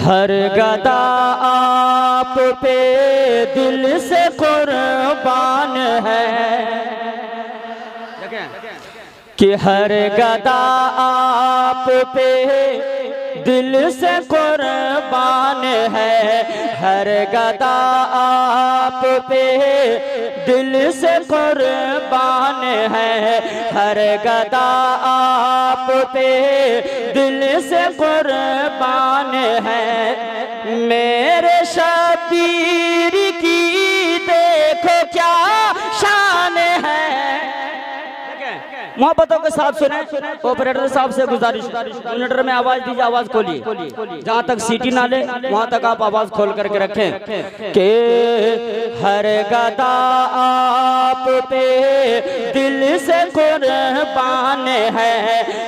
हर गदा आप पे दिल से कुर्बान है कि हर गदा आप पे दिल से कुर्बान है। हर गदा आप पे दिल से कुर्बान है। हर गदा आप पे दिल से कुर्बान है। मेरे शबीर की देखो क्या शान है। मोहब्बतों के साथ सुने। ऑपरेटर साहब से गुजारिश, मॉनिटर में आवाज दीजिए, आवाज खोलिए। जहां तक सीटी ना ले वहां तक आप आवाज खोल करके रखें कि हर गदा आप पे दिल से कुर्बान है।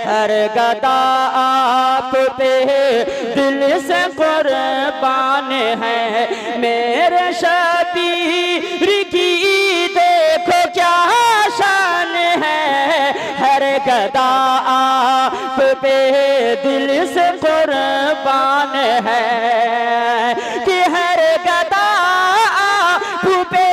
हर गदा आप पे दिल से कुर्बान है। मेरे शबीर की देखो क्या शान है। हर गदा आप पे दिल से कुर्बान है कि हर गदा आप पे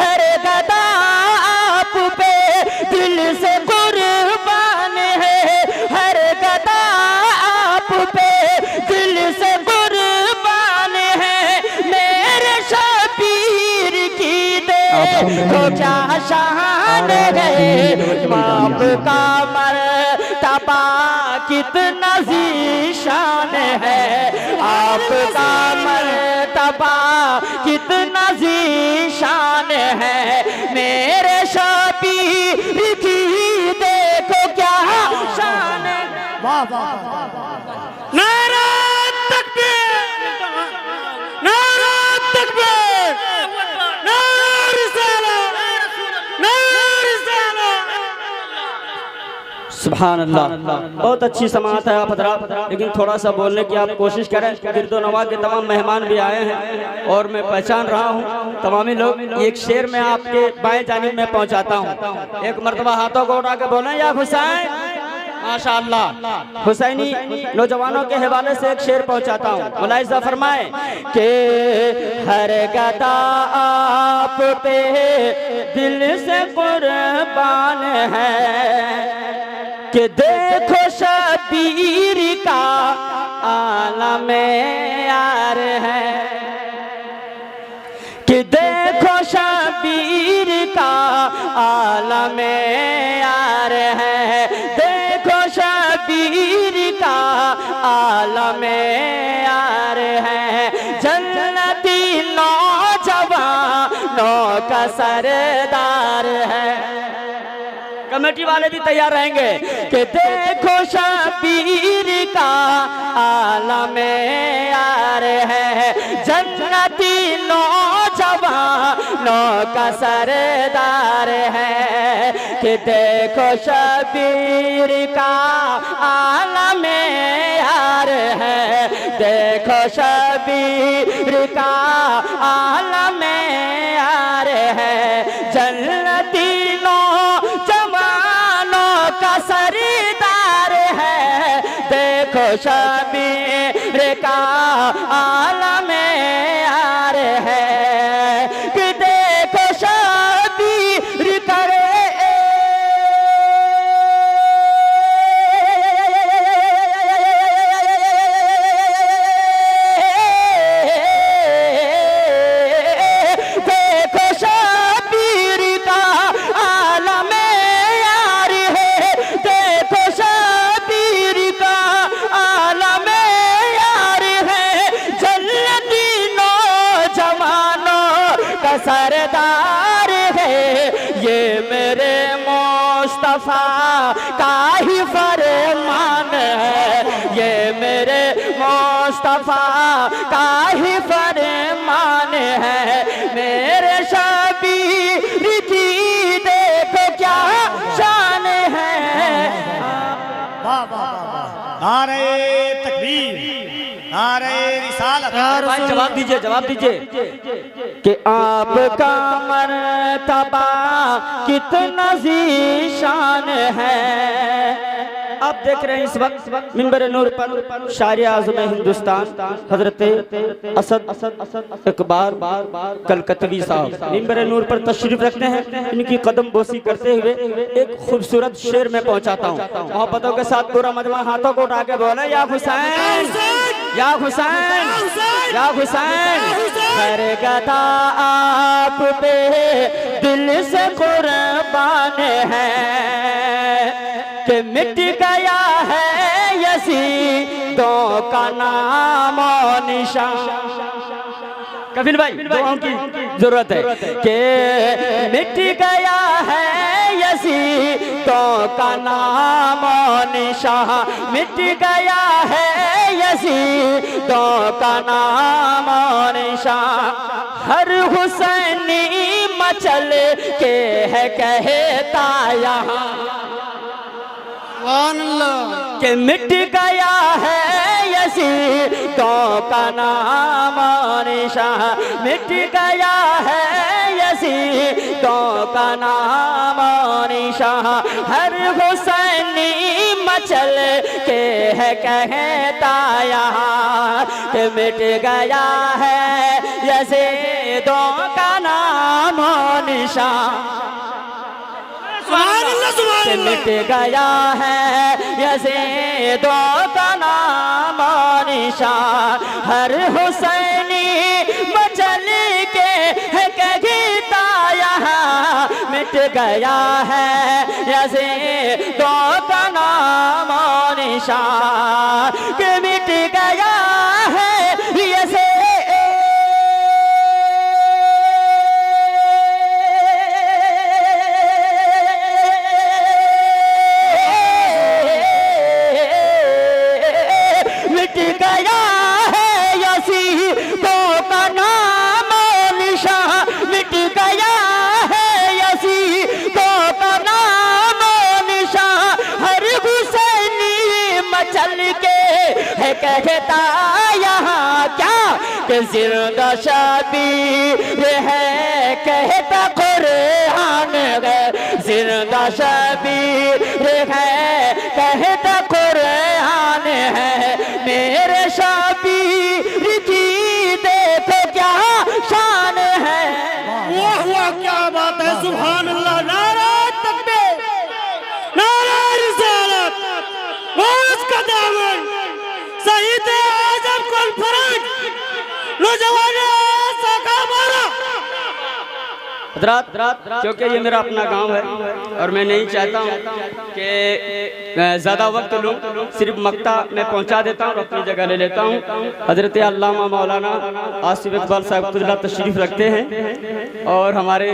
हर गदा आप पे दिल से कुर्बान है। हर गदा आप पे दिल से कुर्बान है। मेरे शबीर की देखो क्या शान है। बाप का मर्तबा कितना ज़ीशान है। आपका मर्तबा कितना ज़ीशान है। मेरे शबीर की देखो क्या शान है। वाह वाह नारा तकबीर, नारा तकबीर, नारा रिसालत, नारा रिसालत। सुभान अल्लाह। बहुत अच्छी समाअत है आप हज़रात, लेकिन थोड़ा सा बोलने की आप कोशिश करें। गिरदो नवा के तमाम मेहमान भी आए हैं और मैं पहचान रहा हूँ तमामी लोग। एक शेर में आपके बाएं जानिब में पहुँचाता हूँ। एक मरतबा हाथों को उठा के बोलें या हुसैन। माशाअल्लाह। हुसैनी नौजवानों के हवाले से एक शेर पहुंचाता हूँ। मुलाहिज़ा फरमाए कि हर गदा आप पे दिल से कुर्बान है कि देखो शबीर का आलम यार है। कि देखो शबीर का आलम यार है। देखो शबीर का आलम यार है। जन्नती नौजवानों का सरदार है। कमेटी वाले भी तैयार रहेंगे कि देखो शबीर का आलम यार है। जन्नती नौजवानों का सरदार है कि देखो शबीर का आलम यार है। देखो शबीर का आलम यार है। जन्नती का सरदार है। देखो शबीर का आलम यार है कि देखो शबीर करे। देखो शबीर का आलम यार है। देखो शबीर का आलम यार है। जन्नती नौजवानों का सरदार है। ये मेरे मुस्तफा का ही फरमान है। ये मेरे मुस्तफा का ही फरमान है। मेरे शबीर की देखो क्या शान है। नारे तकबीर, नारे रिसालत। भाई जवाब दीजिए, जवाब दीजिए कि आपका मर्तबा कितना ज़ीशान है। आप देख रहे हैं इस वक्त मिंबर नूर पर शायर आज़म हिंदुस्तान हजरत असद इकबाल कलकतवी साहब मिंबर नूर पर तशरीफ रखते हैं। इनकी कदम बोसी करते हुए एक खूबसूरत शेर में पहुंचाता हूं। मोहब्बतों के साथ पूरा मजमा हाथों को उठा के बोले या हुसैन, या हुसैन, या हुसैन। हर गदा आप पे दिल से कुर्बान है कि मिट गया है यज़ीदों का नाम और निशान। कफिल भाई दुआओं की जरूरत है कि मिट गया है यज़ीदों का नाम और निशान, मिट गया है यज़ीदों का नाम और निशान। हर हुसैनी मचल के है कहता यहाँ कि मिट गया है यज़ीदों का नाम और निशान, मिट गया है यज़ीदों का नाम और निशान। हर हुसैनी मचल के है कहता यहाँ कि मिट गया है यज़ीदों का नाम और निशान, कि मिट गया है यज़ीदों का नाम और निशान। हर हुसैनी मचल के है कहता यहाँ मिट गया है यज़ीदों का नाम और निशान, कि मिट गया है कहता यहाँ क्या कि जिंदा शबीर है कहता कुरान है, जिंदा शबीर है कहता कुरान है। मेरे शबीर की देखो क्या शान है। वाह वाह क्या बात है, सुभान अल्लाह। नारा तकबीर, नारा रिसालत, उसका दामन शहीद आज़म कॉन्फ्रेंस नौजवान क्योंकि ये मेरा अपना गांव है और मैं नहीं चाहता हूँ कि ज़्यादा वक्त लूँ, सिर्फ मक्ता मैं पहुँचा देता हूँ और अपनी जगह ले लेता हूँ। हज़रत अल्लामा मौलाना आसिफ इकबाल साहब खुदा तशरीफ़ रखते हैं और हमारे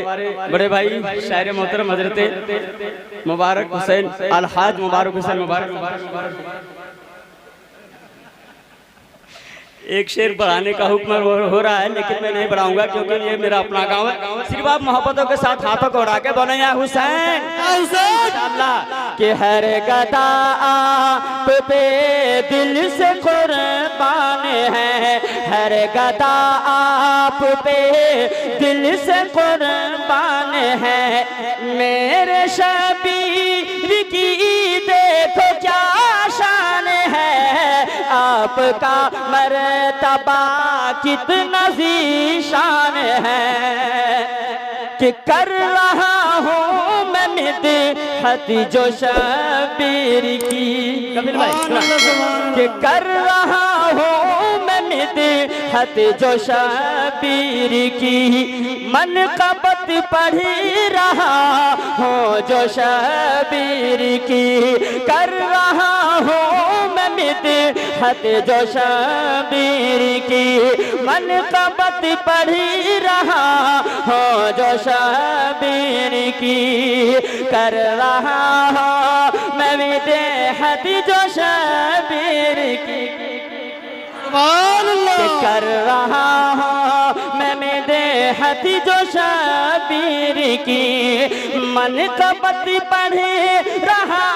बड़े भाई शायर मोहतरम हज़रत मुबारक हुसैन अलहाज मुबारक हुसैन मुबारक। एक शेर बढ़ाने का हुक्म हो रहा है लेकिन मैं नहीं बढ़ाऊंगा क्योंकि ये मेरा अपना गांव है। सिर्फ आप मोहब्बतों के साथ हाथों को उड़ा के बोले या हुसैन अल्लाह कि हर गदा आप पे दिल से कुर्बान है, हर गदा आप पे दिल से कुर्बान है। मेरे शबीर की देखो क्या शान है, आपका मर्तबा कितना ज़ीशान है कि कर रहा हूँ मैं मिदहत जो शबीर की। कबीर भाई कि कर रहा हूँ मैं मिदहत जो शबीर की, मनक़बत पढ़ी रहा हूँ जो शबीर की। कर रहा हूँ मैं मिदहत जो शबीर की, मनक़बत पढ़ी रहा हूँ जो शबीर की। कर रहा हूँ मैं मिदहत जो शबीर की, कर रहा हूँ मैं मिदहत जो शबीर की। मनक़बत पढ़े रहा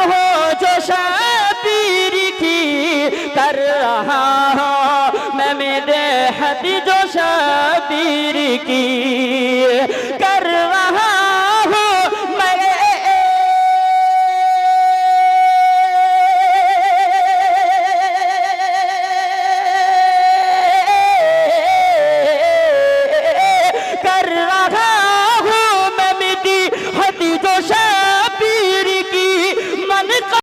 हो जो शबीर की, कर रहा हूँ मैं मिदहत हदी जो शबीर की